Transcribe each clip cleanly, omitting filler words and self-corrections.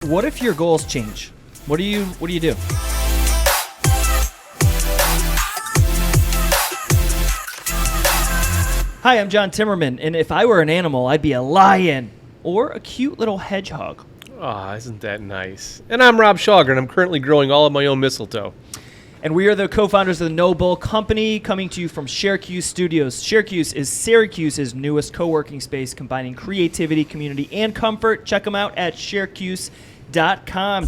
What if your goals change? What do you do? Hi, I'm John Timmerman, and if I were an animal, I'd be a lion or a cute little hedgehog. Ah, isn't that nice? And I'm Rob Shauger, and I'm currently growing all of my own mistletoe. And we are the co-founders of the No Bull Company, coming to you from Syracuse Studios. Syracuse is Syracuse's newest co-working space, combining creativity, community, and comfort. Check them out at syracuse.com.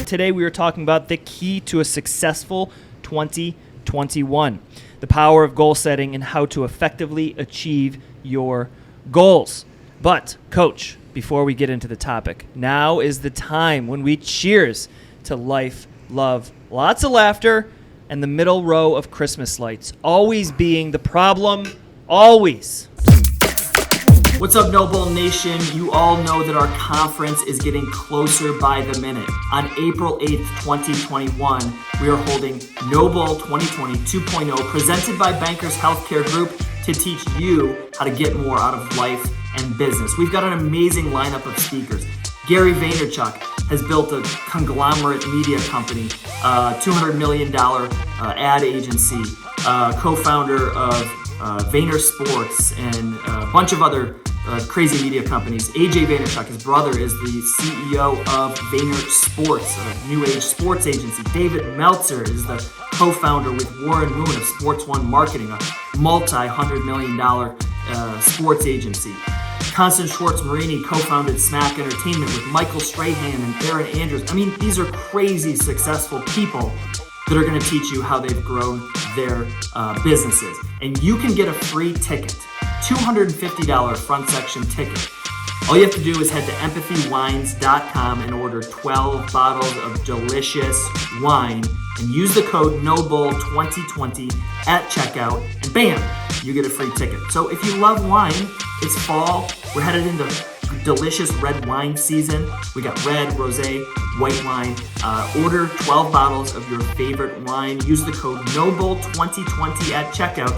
Today we are talking about the key to a successful 2021, the power of goal setting and how to effectively achieve your goals. But, Coach, before we get into the topic, now is the time when we cheers to life, love, lots of laughter, and the middle row of Christmas lights always being the problem, always. What's up, No Bull Nation? You all know that our conference is getting closer by the minute. On April 8th, 2021, we are holding No Bull 2020 2.0, presented by Bankers Healthcare Group, to teach you how to get more out of life and business. We've got an amazing lineup of speakers. Gary Vaynerchuk has built a conglomerate media company, $200 million ad agency, co-founder of Vayner Sports and a bunch of other crazy media companies. AJ Vaynerchuk, his brother, is the CEO of Vayner Sports, a new age sports agency. David Meltzer is the co-founder with Warren Moon of Sports One Marketing, a multi-$100 million sports agency. Constance Schwartz-Marini co-founded Smack Entertainment with Michael Strahan and Aaron Andrews. I mean, these are crazy successful people that are going to teach you how they've grown their businesses. And you can get a free ticket, $250 front section ticket. All you have to do is head to empathywines.com and order 12 bottles of delicious wine and use the code NOBULL2020 at checkout, and bam, you get a free ticket. So if you love wine, it's fall, we're headed into delicious red wine season. We got red, rosé, white wine. Order 12 bottles of your favorite wine. Use the code NOBULL2020 at checkout,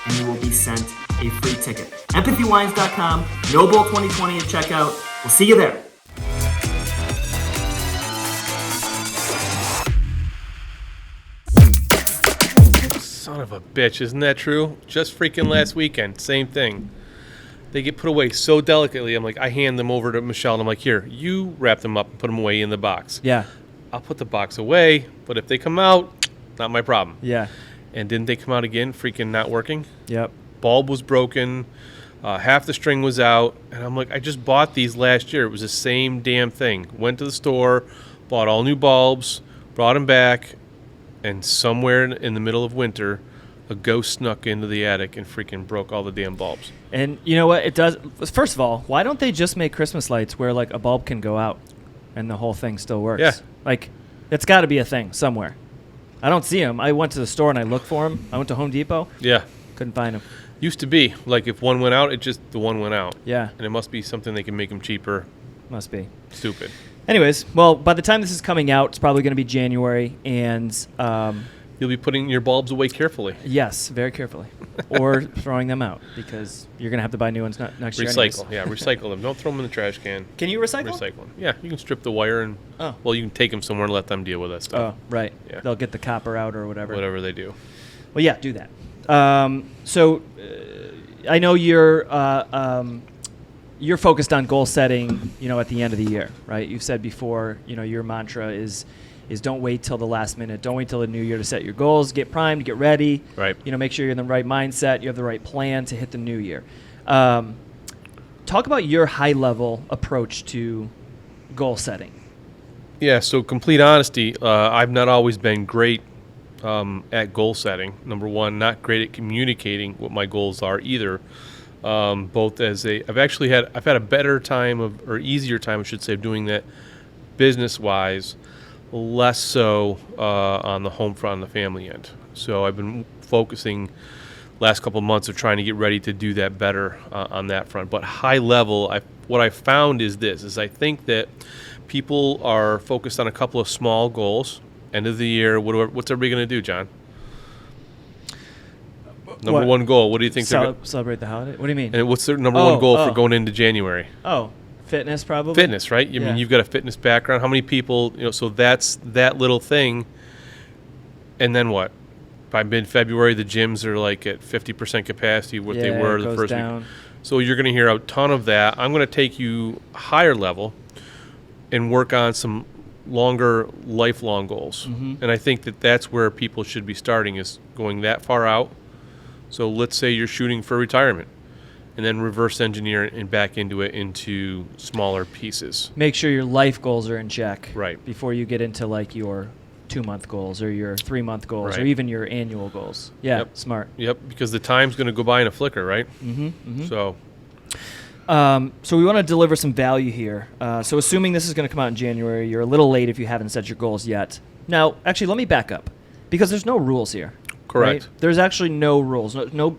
and you will be sent a free ticket. empathywines.com, NOBULL2020 at checkout. We'll see you there. Son of a bitch, isn't that true? Just freaking last weekend, same thing. They get put away so delicately. I'm like, I hand them over to Michelle, and I'm like, here, you wrap them up and put them away in the box. Yeah. I'll put the box away, but if they come out, not my problem. Yeah. And didn't they come out again, freaking not working? Yep. Bulb was broken, half the string was out, and I'm like, I just bought these last year. It was the same damn thing. Went to the store, bought all new bulbs, brought them back, and somewhere in the middle of winter, a ghost snuck into the attic and freaking broke all the damn bulbs. And you know what it does? First of all, why don't they just make Christmas lights where like a bulb can go out and the whole thing still works? Yeah. Like, it's got to be a thing somewhere. I don't see them. I went to the store and I looked for them. I went to Home Depot. Yeah. Couldn't find them. Used to be. Like, if one went out, the one went out. Yeah. And it must be something they can make them cheaper. Must be. Stupid. Anyways, well, by the time this is coming out, it's probably going to be January, and You'll be putting your bulbs away carefully. yes, very carefully, or throwing them out because you're going to have to buy new ones next year. anyways. Recycle. Yeah, recycle them. Don't throw them in the trash can. Can you recycle? Recycle them. Yeah, you can strip the wire and, Oh. well, you can take them somewhere and let them deal with that stuff. Oh, right. Yeah. They'll get the copper out or whatever. Whatever they do. Well, yeah, do that. So I know you're focused on goal setting, at the end of the year, right? You've said before, your mantra is don't wait till the last minute. Don't wait till the new year to set your goals. Get primed, get ready. Right. Make sure you're in the right mindset. You have the right plan to hit the new year. Talk about your high-level approach to goal setting. Yeah, so complete honesty, I've not always been great at goal setting. Number one, not great at communicating what my goals are either. Both I've had a better time or easier time, I should say, of doing that business-wise, less so on the home front, on the family end. So I've been focusing last couple of months of trying to get ready to do that better on that front. But high level, what I found is I think that people are focused on a couple of small goals. End of the year, what's everybody going to do, John? Number one goal. What do you think? Celebrate the holiday? What do you mean? And what's their number one goal for going into January? Fitness, probably. Fitness, right? I Yeah. mean, you've got a fitness background. How many people, so that's that little thing. And then what? By mid-February, the gyms are like at 50% capacity, what they Yeah, were it the goes first down. week. So you're going to hear a ton of that. I'm going to take you higher level and work on some longer, lifelong goals. Mm-hmm. And I think that that's where people should be starting, is going that far out. So let's say you're shooting for retirement, and then reverse engineer it and back into it into smaller pieces. Make sure your life goals are in check. Right. Before you get into like your 2-month goals or your 3-month goals or Right. even your annual goals. Yeah, Yep. smart. Yep, because the time's going to go by in a flicker, right? Mm-hmm. Mm-hmm. So So we want to deliver some value here. So assuming this is going to come out in January, you're a little late if you haven't set your goals yet. Now, actually, let me back up because there's no rules here. correct. Right? There's actually no rules. No,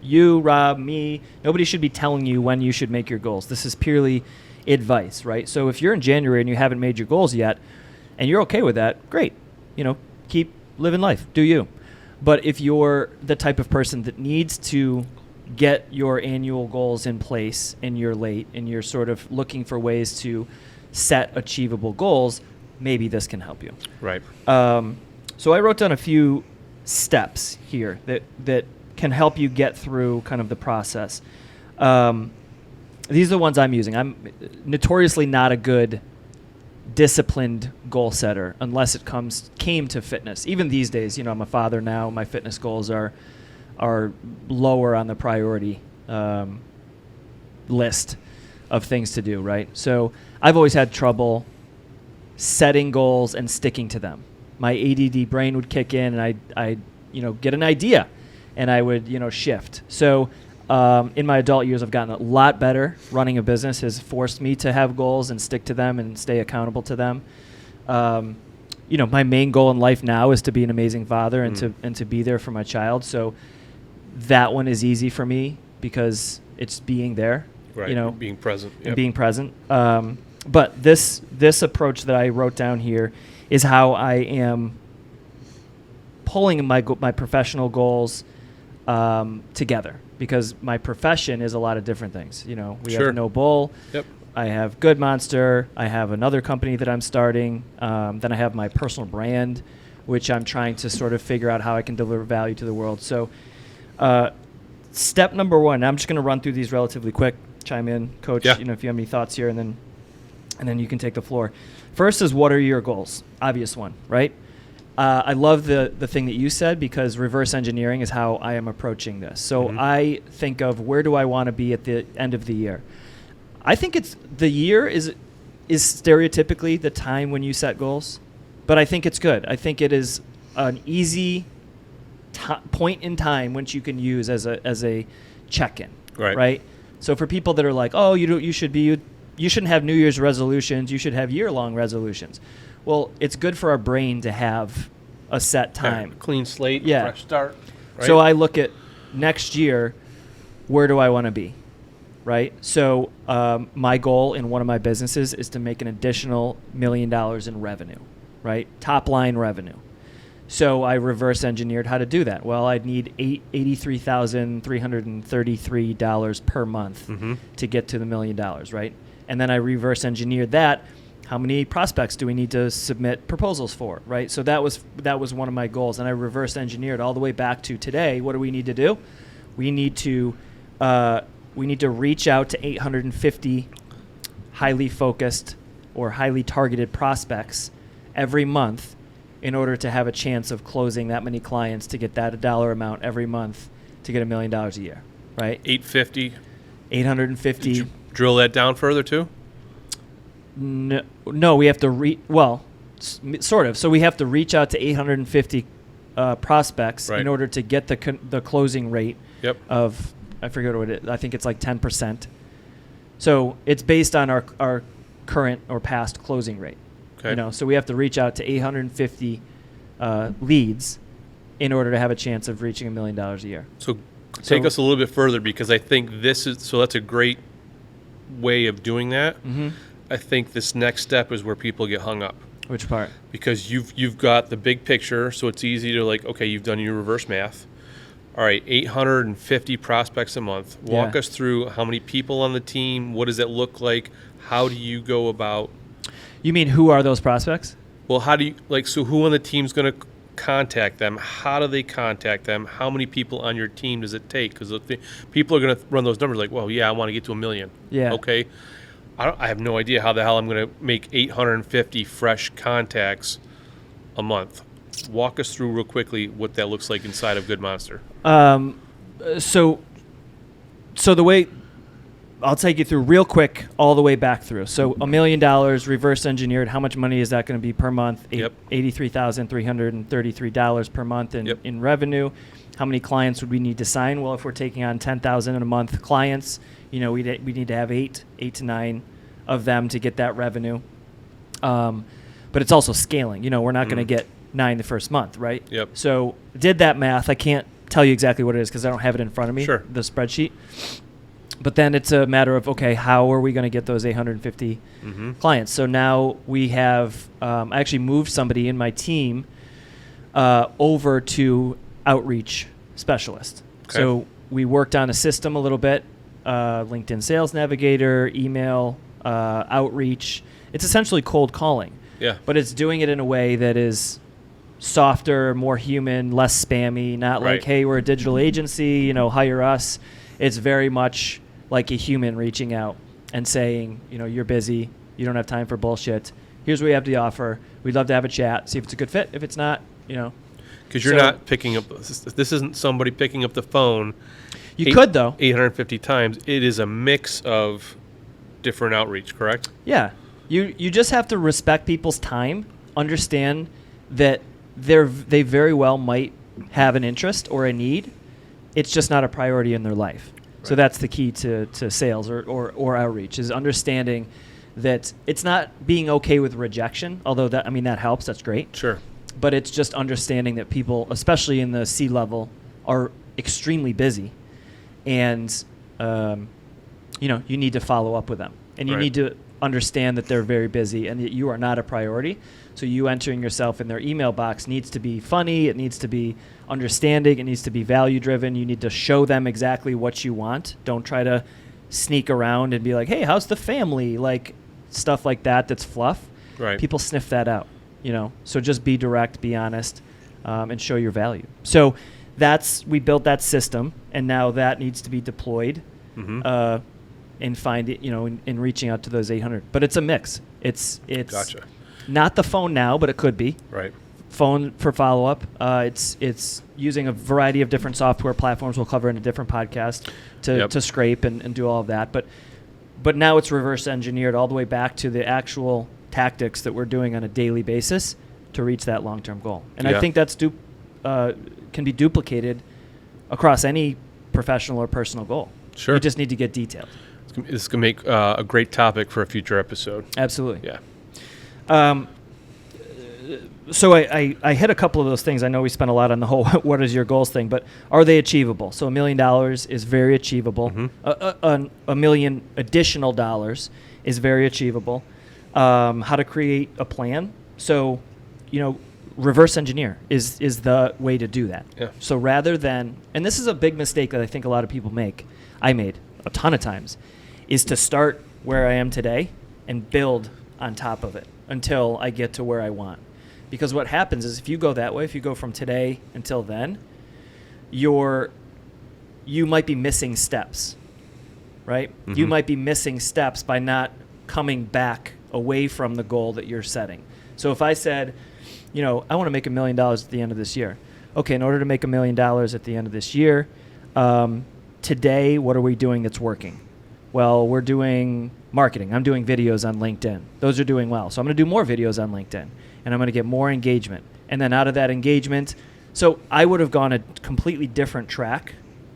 you, Rob, me, nobody should be telling you when you should make your goals. This is purely advice, right? So if you're in January and you haven't made your goals yet, and you're okay with that, great. Keep living life. Do you. But if you're the type of person that needs to get your annual goals in place and you're late and you're sort of looking for ways to set achievable goals, maybe this can help you. Right. So I wrote down a few steps here that can help you get through kind of the process. These are the ones I'm using. I'm notoriously not a good disciplined goal setter unless it came to fitness. Even these days, I'm a father now. My fitness goals are lower on the priority list of things to do, right? So I've always had trouble setting goals and sticking to them. My ADD brain would kick in, and I'd get an idea, and I would shift. So in my adult years, I've gotten a lot better. Running a business has forced me to have goals and stick to them and stay accountable to them. My main goal in life now is to be an amazing father and to be there for my child. So that one is easy for me because it's being there, Right. Being present. and being present. But this approach that I wrote down here is how I am pulling my professional goals together, because my profession is a lot of different things. We Sure. have No Bull. Yep. I have Good Monster. I have another company that I'm starting. Then I have my personal brand, which I'm trying to sort of figure out how I can deliver value to the world. So step number one, I'm just going to run through these relatively quick. Chime in, Coach, Yeah. if you have any thoughts here, and then you can take the floor. First is, what are your goals? Obvious one, right? I love the thing that you said, because reverse engineering is how I am approaching this. So I think of, where do I want to be at the end of the year? I think the year is stereotypically the time when you set goals, but I think it's good. I think it is an easy point in time which you can use as a check-in, right? So for people that are like, oh, you shouldn't have New Year's resolutions, you should have year-long resolutions. Well, it's good for our brain to have a set time. Clean slate, Yeah. fresh start. Right? So I look at next year, where do I want to be, right? So my goal in one of my businesses is to make an additional $1 million in revenue, right? Top line revenue. So I reverse engineered how to do that. Well, I'd need $83,333 per month to get to the $1 million, right? And then I reverse engineered that. How many prospects do we need to submit proposals for, right? So that was one of my goals, and I reverse engineered all the way back to today. What do we need to do? We need to reach out to 850 highly focused or highly targeted prospects every month in order to have a chance of closing that many clients to get that dollar amount every month to get $1 million a year, right? 850. 850. Did you drill that down further too? No, we have to sort of. So we have to reach out to 850 prospects in order to get the closing rate of, I forget what it is. I think it's like 10%. So it's based on our current or past closing rate. Okay. So we have to reach out to 850 leads in order to have a chance of reaching $1 million a year. So take us a little bit further, because I think that's a great way of doing that. I think this next step is where people get hung up. Which part? Because you've got the big picture, so it's easy to, like, okay, you've done your reverse math. All right, 850 prospects a month. Walk us through how many people on the team. What does it look like? How do you go about? You mean who are those prospects? Well, how do you so who on the team's going to contact them? How do they contact them? How many people on your team does it take? Because people are going to run those numbers like, well, yeah, I want to get to 1 million. Yeah. Okay. I have no idea how the hell I'm going to make 850 fresh contacts a month. Walk us through real quickly what that looks like inside of Good Monster. So the way I'll take you through real quick, all the way back through. So $1 million reverse engineered. How much money is that going to be per month? $83,333 per month in revenue. How many clients would we need to sign? Well, if we're taking on 10,000 in a month clients, we need to have eight to nine of them to get that revenue. But it's also scaling. We're not going to get 9 the first month, right? Yep. So did that math. I can't tell you exactly what it is because I don't have it in front of me. Sure. The spreadsheet. But then it's a matter of, okay, how are we going to get those 850 clients? So now we have, I actually moved somebody in my team over to outreach specialist. Okay. So we worked on a system a little bit, LinkedIn Sales Navigator, email, outreach. It's essentially cold calling. Yeah. But it's doing it in a way that is softer, more human, less spammy, not like, hey, we're a digital agency, hire us. It's very much like a human reaching out and saying, you're busy, you don't have time for bullshit. Here's what we have to offer. We'd love to have a chat, see if it's a good fit. If it's not, Because you're not picking up, this isn't somebody picking up the phone. You could, though. 850 times. It is a mix of different outreach, correct? Yeah. You just have to respect people's time, understand that they very well might have an interest or a need. It's just not a priority in their life. Right. So that's the key to sales or outreach, is understanding that it's not being okay with rejection, although that helps. That's great. Sure. But it's just understanding that people, especially in the C-level, are extremely busy. And, you need to follow up with them. And you need to understand that they're very busy and that you are not a priority. So you entering yourself in their email box needs to be funny. It needs to be understanding. It needs to be value-driven. You need to show them exactly what you want. Don't try to sneak around and be like, hey, how's the family? Like stuff like that that's fluff. Right. People sniff that out, So just be direct, be honest, and show your value. So we built that system, and now that needs to be deployed. And find it, in reaching out to those 800. But it's a mix. It's Gotcha. Not the phone now, but it could be. Right. Phone for follow-up. It's using a variety of different software platforms we'll cover in a different podcast to scrape and do all of that. But now it's reverse engineered all the way back to the actual tactics that we're doing on a daily basis to reach that long-term goal. And I think that's can be duplicated across any professional or personal goal. Sure. You just need to get detailed. This can make a great topic for a future episode. Absolutely. Yeah. So I hit a couple of those things. I know we spent a lot on the whole what is your goals thing, but are they achievable? So $1 million is very achievable. $1 million additional dollars is very achievable. How to create a plan. So, reverse engineer is the way to do that. Yeah. So rather than, and this is a big mistake that I think a lot of people make, I made a ton of times, is to start where I am today and build on top of it until I get to where I want. Because what happens is if you go that way, if you go from today until then, you might be missing steps, right? You might be missing steps by not coming back away from the goal that you're setting. So if I said, I want to make $1 million at the end of this year. Okay, in order to make $1 million at the end of this year, today, what are we doing that's working? Well, we're doing marketing. I'm doing videos on LinkedIn. Those are doing well. So I'm going to do more videos on LinkedIn, and I'm going to get more engagement. And then out of that engagement, so I would have gone a completely different track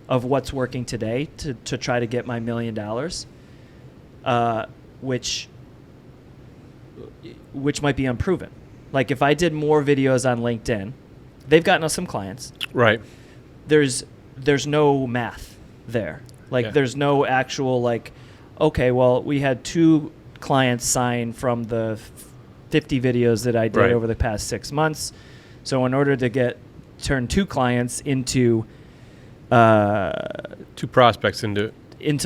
of what's working today to try to get my $1 million, which might be unproven. Like if I did more videos on LinkedIn, they've gotten us some clients. Right. There's no math there. There's no actual okay, well, we had 2 clients sign from the 50 videos that I did over the past 6 months. So in order to turn 2 clients into 2 prospects into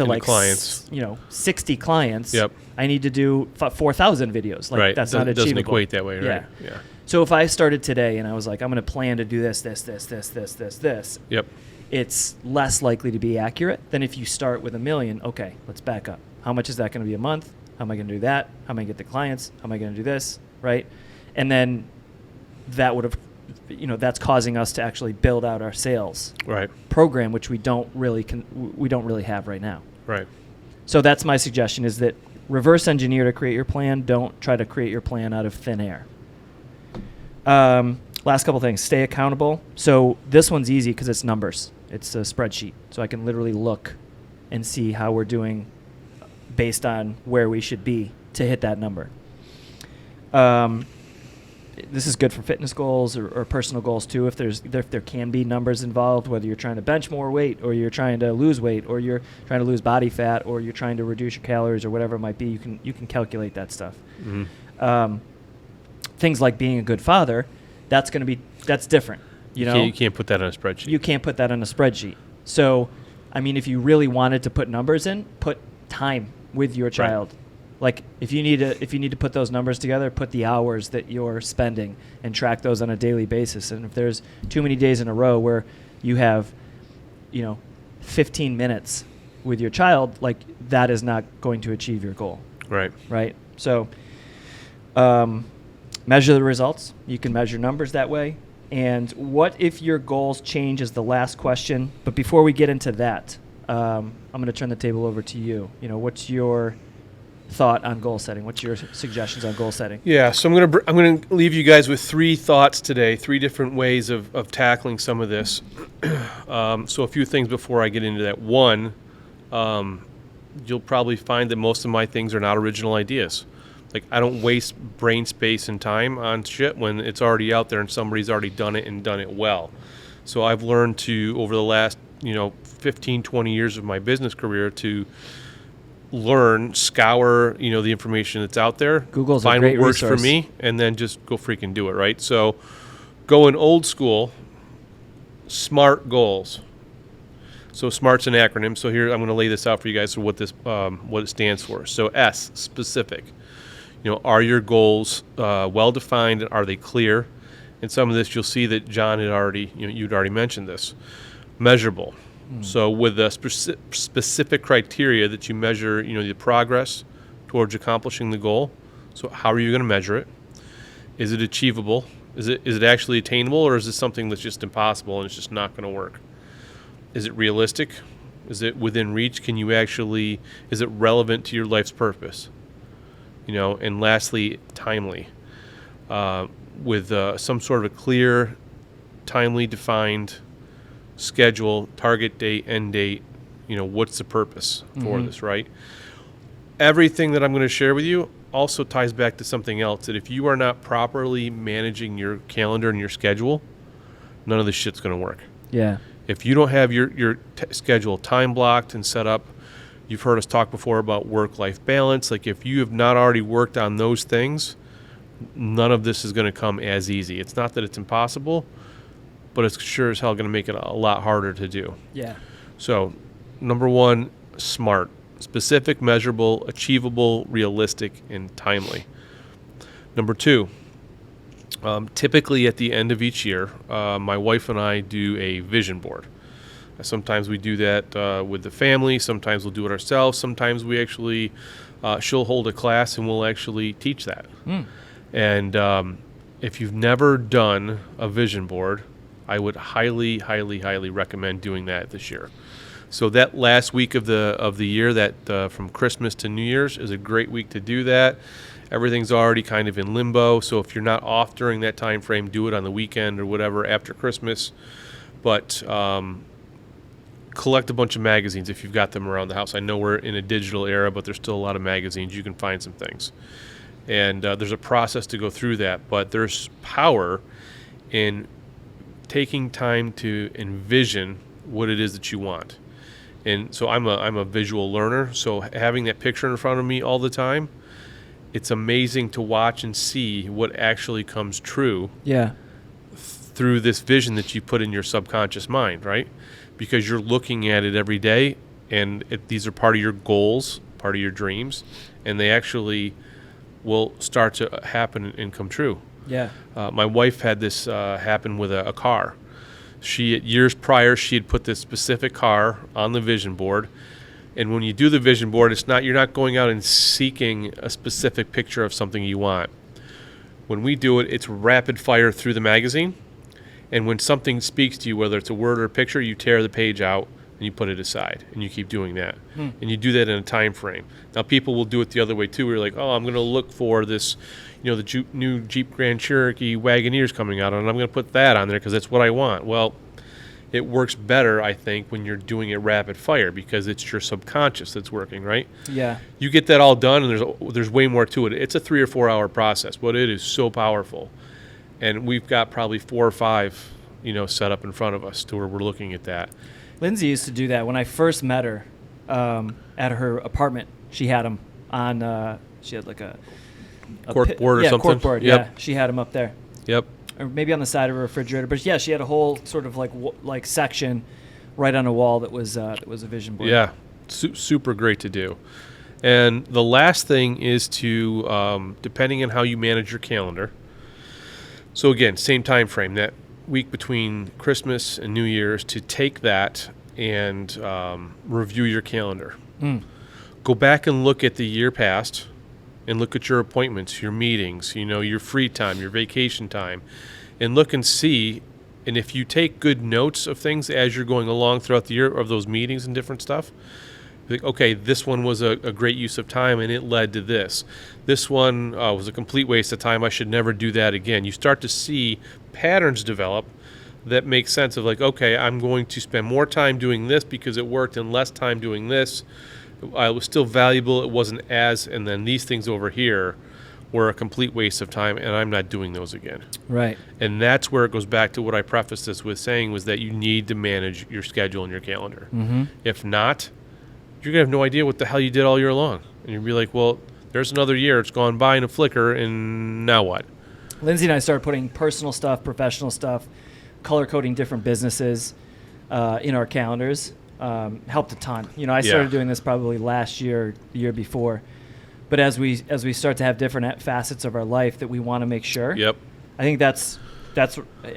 like clients. 60 clients. Yep. I need to do 4,000 videos. Like Right. that's not achievable. Doesn't equate that way, right? Yeah. So if I started today and I was like, I'm going to plan to do this, Yep. it's less likely to be accurate than if you start with $1 million. Okay, let's back up. How much is that going to be a month? How am I going to do that? How am I going to get the clients? How am I going to do this? Right? And then that would have, that's causing us to actually build out our sales program, which we don't really have right now. Right. So that's my suggestion: is that reverse engineer to create your plan. Don't try to create your plan out of thin air. Last couple things: stay accountable. So this one's easy because it's numbers. It's a spreadsheet, so I can literally look and see how we're doing based on where we should be to hit that number. This is good for fitness goals or personal goals too. If there can be numbers involved, whether you're trying to bench more weight or you're trying to lose weight or you're trying to lose body fat or you're trying to reduce your calories or whatever it might be, you can calculate that stuff. Mm-hmm. Things like being a good father, that's different. You can't put that on a spreadsheet. You can't put that on a spreadsheet. So, I mean, if you really wanted to put numbers in, put time with your child. Right. Like if you need to put those numbers together, put the hours that you're spending and track those on a daily basis. And if there's too many days in a row where you have, 15 minutes with your child, like that is not going to achieve your goal. Right. Right. So, measure the results. You can measure numbers that way. And what if your goals change is the last question. But before we get into that, I'm going to turn the table over to you. What's your thought on goal setting? What's your suggestions on goal setting? Yeah, so I'm going to leave you guys with 3 thoughts today, 3 different ways of tackling some of this. So a few things before I get into that. One, you'll probably find that most of my things are not original ideas. Like I don't waste brain space and time on shit when it's already out there and somebody's already done it and done it well. So I've learned to, over the last 15, 20 years of my business career, to scour, the information that's out there, Google's find a great what works resource for me, and then just go freaking do it, right? So going old school, SMART goals. So SMART's an acronym. So here I'm going to lay this out for you guys for what it stands for. So S, specific. Are your goals well defined? Are they clear? And some of this you'll see that John had already, you'd already mentioned this. Measurable. So with the specific criteria that you measure, the progress towards accomplishing the goal. So how are you going to measure it? Is it achievable? Is it actually attainable, or is it something that's just impossible and it's just not going to work? Is it realistic? Is it within reach? Is it relevant to your life's purpose? And lastly, timely. With some sort of a clear, timely defined schedule, target date, end date, what's the purpose for this, right? Everything that I'm going to share with you also ties back to something else, that if you are not properly managing your calendar and your schedule, none of this shit's going to work. Yeah. If you don't have your schedule time blocked and set up, you've heard us talk before about work-life balance. Like if you have not already worked on those things, none of this is going to come as easy. It's not that it's impossible, but it's sure as hell going to make it a lot harder to do. Yeah. So, number 1, SMART. Specific, measurable, achievable, realistic, and timely. Number 2, typically at the end of each year, my wife and I do a vision board. Sometimes we do that with the family. Sometimes we'll do it ourselves. Sometimes we actually, she'll hold a class and we'll actually teach that. And if you've never done a vision board, I would highly, highly, highly recommend doing that this year. So that last week of the year, that from Christmas to New Year's, is a great week to do that. Everything's already kind of in limbo. So if you're not off during that time frame, do it on the weekend or whatever after Christmas. But collect a bunch of magazines if you've got them around the house. I know we're in a digital era, but there's still a lot of magazines. You can find some things. And there's a process to go through that. But there's power in taking time to envision what it is that you want. And so I'm a visual learner, so having that picture in front of me all the time, it's amazing to watch and see what actually comes true through this vision that you put in your subconscious mind, right? because you're looking at it every day, and these are part of your goals, part of your dreams, and they actually will start to happen and come true. Yeah. My wife had this happen with a car. Years prior, she had put this specific car on the vision board. And when you do the vision board, you're not going out and seeking a specific picture of something you want. When we do it, it's rapid fire through the magazine. And when something speaks to you, whether it's a word or a picture, you tear the page out and you put it aside, and you keep doing that. And you do that in a time frame. Now, people will do it the other way too. Where you're like, oh, I'm going to look for this, the new Jeep Grand Cherokee Wagoneer's coming out, and I'm going to put that on there because that's what I want. Well, it works better, I think, when you're doing it rapid fire because it's your subconscious that's working, right? Yeah. You get that all done, and there's way more to it. It's a 3 or 4 hour process, but it is so powerful. And we've got probably 4 or 5, set up in front of us to where we're looking at that. Lindsay used to do that when I first met her at her apartment. She had them on. She had like a cork board or something. Cork board. Yep. Yeah, she had them up there. Yep. Or maybe on the side of her refrigerator. But yeah, she had a whole sort of like section right on a wall that was a vision board. Yeah, super great to do. And the last thing is to, depending on how you manage your calendar. So again, same time frame, that week between Christmas and New Year's, to take that and review your calendar. Go back and look at the year past and look at your appointments, your meetings, your free time, your vacation time, and look and see. And if you take good notes of things as you're going along throughout the year of those meetings and different stuff, like, okay, this one was a great use of time and it led to this. This one was a complete waste of time. I should never do that again. You start to see patterns develop that make sense of like, okay, I'm going to spend more time doing this because it worked and less time doing this. It was still valuable. It wasn't and then these things over here were a complete waste of time, and I'm not doing those again. Right. And that's where it goes back to what I prefaced this with saying, was that you need to manage your schedule and your calendar. If not, you're going to have no idea what the hell you did all year long. And you'll be like, well, there's another year. It's gone by in a flicker, and now what? Lindsay and I started putting personal stuff, professional stuff, color coding different businesses in our calendars. Helped a ton. I started doing this probably last year, the year before. But as we start to have different facets of our life that we want to make sure. Yep. I think that's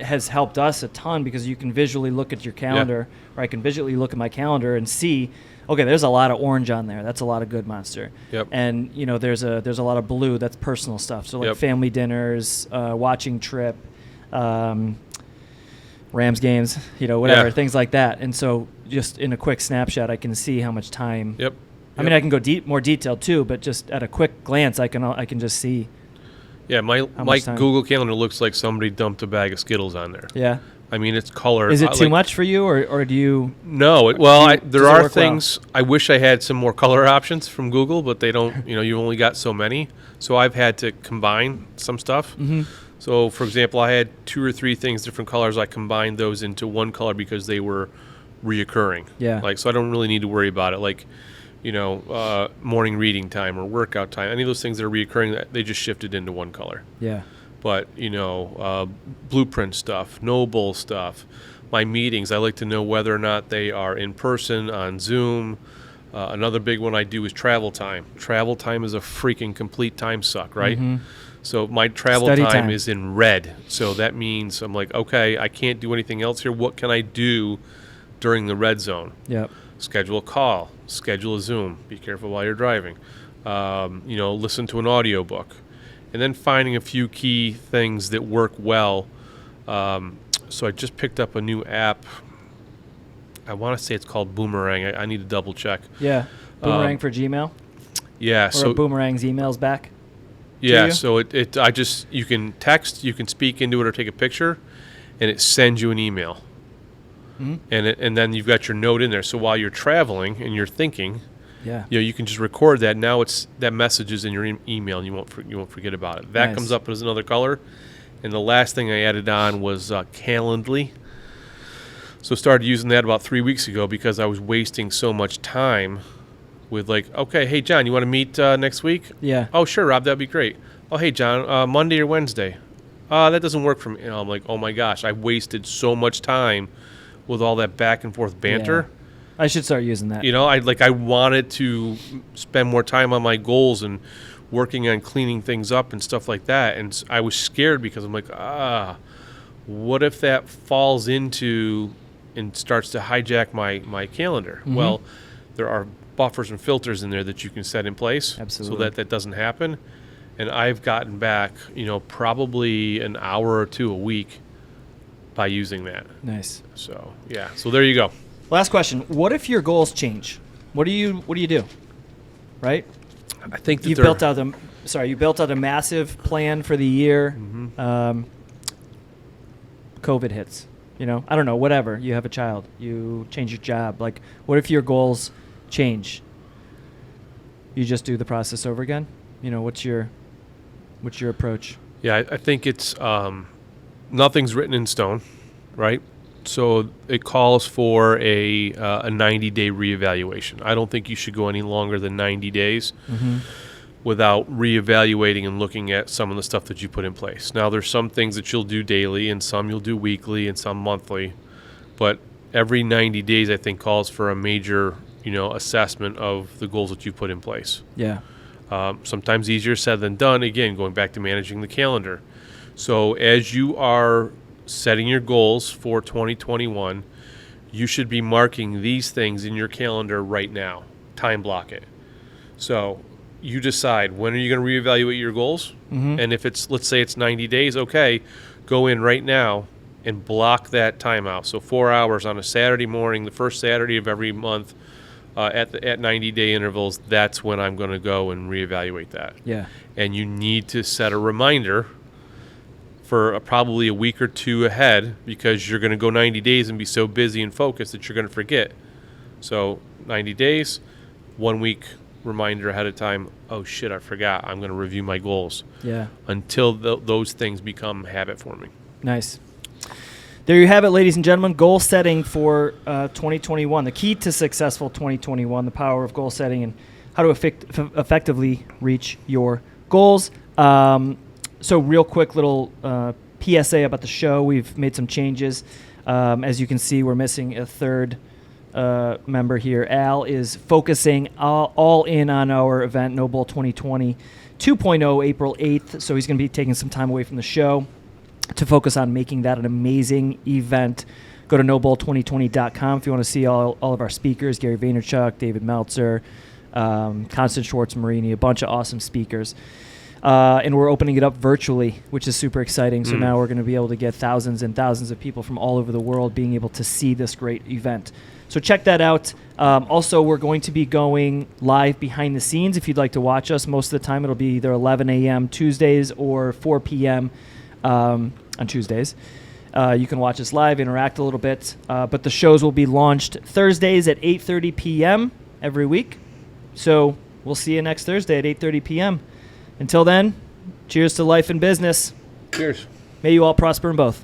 has helped us a ton, because you can visually look at your calendar, or I can visually look at my calendar and see, okay, there's a lot of orange on there. That's a lot of good Monster. Yep. And there's a lot of blue. That's personal stuff. So like family dinners, watching trip, Rams games, whatever, things like that. And so just in a quick snapshot, I can see how much time. Yep. I mean, I can go more detailed too, but just at a quick glance, I can just see. Yeah, my Google Calendar looks like somebody dumped a bag of Skittles on there. Yeah. I mean, it's color. Is it too much for you, or do you? No. There are things. Well? I wish I had some more color options from Google, but they don't. You've only got so many. So I've had to combine some stuff. So, for example, I had 2 or 3 things, different colors. I combined those into one color because they were reoccurring. Yeah. So I don't really need to worry about it. Like, morning reading time or workout time. Any of those things that are reoccurring, they just shifted into one color. Yeah. But, blueprint stuff, Noble stuff, my meetings, I like to know whether or not they are in person, on Zoom. Another big one I do is travel time. Travel time is a freaking complete time suck, right? So my travel time is in red. So that means I'm like, okay, I can't do anything else here. What can I do during the red zone? Yep. Schedule a call, schedule a Zoom. Be careful while you're driving. Listen to an audiobook. And then finding a few key things that work well. So I just picked up a new app. I want to say it's called Boomerang. I need to double check. Yeah. Boomerang for Gmail? Yeah. Or so Boomerang's emails back? Yeah. So you can text, you can speak into it or take a picture, and it sends you an email. And then you've got your note in there. So while you're traveling and you're thinking, you can just record that. Now that message is in your email, and you won't forget about it. That comes up as another color. And the last thing I added on was Calendly. So started using that about 3 weeks ago because I was wasting so much time with like, okay, hey John, you want to meet next week? Yeah. Oh sure, Rob, that'd be great. Oh hey John, Monday or Wednesday? That doesn't work for me. I'm like, oh my gosh, I wasted so much time with all that back and forth banter. Yeah. I should start using that. I wanted to spend more time on my goals and working on cleaning things up and stuff like that. And I was scared because I'm like, what if that falls into and starts to hijack my calendar? Mm-hmm. Well, there are buffers and filters in there that you can set in place. Absolutely. So that doesn't happen. And I've gotten back, probably an hour or two a week by using that. Nice. So, yeah. So there you go. Last question. What if your goals change? What do you do? Right? I think that You built out a massive plan for the year. Mm-hmm. COVID hits. I don't know, whatever. You have a child. You change your job. Like, what if your goals change? You just do the process over again? What's your approach? Yeah, I think it's nothing's written in stone, right? So it calls for a 90-day reevaluation. I don't think you should go any longer than 90 days without reevaluating and looking at some of the stuff that you put in place. Now, there's some things that you'll do daily, and some you'll do weekly, and some monthly. But every 90 days, I think, calls for a major, assessment of the goals that you put in place. Yeah. Sometimes easier said than done. Again, going back to managing the calendar. So as you are setting your goals for 2021, you should be marking these things in your calendar right now. Time block it. So you decide, when are you going to reevaluate your goals? Mm-hmm. And if let's say it's 90 days, okay, go in right now and block that time out. So 4 hours on a Saturday morning, the first Saturday of every month, at 90-day intervals, that's when I'm going to go and reevaluate that. Yeah. And you need to set a reminder for probably a week or two ahead, because you're going to go 90 days and be so busy and focused that you're going to forget. So 90 days, 1 week reminder ahead of time, oh shit, I forgot, I'm going to review my goals. Yeah. Until those things become habit forming. Nice. There you have it, ladies and gentlemen. Goal setting for 2021. The key to successful 2021, the power of goal setting and how to effectively reach your goals. So real quick little PSA about the show. We've made some changes. As you can see, we're missing a third member here. Al is focusing all in on our event, No Bull 2020 2.0, April 8th. So he's going to be taking some time away from the show to focus on making that an amazing event. Go to nobull2020.com if you want to see all of our speakers, Gary Vaynerchuk, David Meltzer, Constance Schwartz-Marini, a bunch of awesome speakers. And we're opening it up virtually, which is super exciting. So now we're going to be able to get thousands and thousands of people from all over the world being able to see this great event. So check that out. Also, we're going to be going live behind the scenes. If you'd like to watch us, most of the time it'll be either 11 a.m. Tuesdays or 4 p.m. On Tuesdays. You can watch us live, interact a little bit. But the shows will be launched Thursdays at 8:30 p.m. every week. So we'll see you next Thursday at 8:30 p.m. Until then, cheers to life and business. Cheers. May you all prosper in both.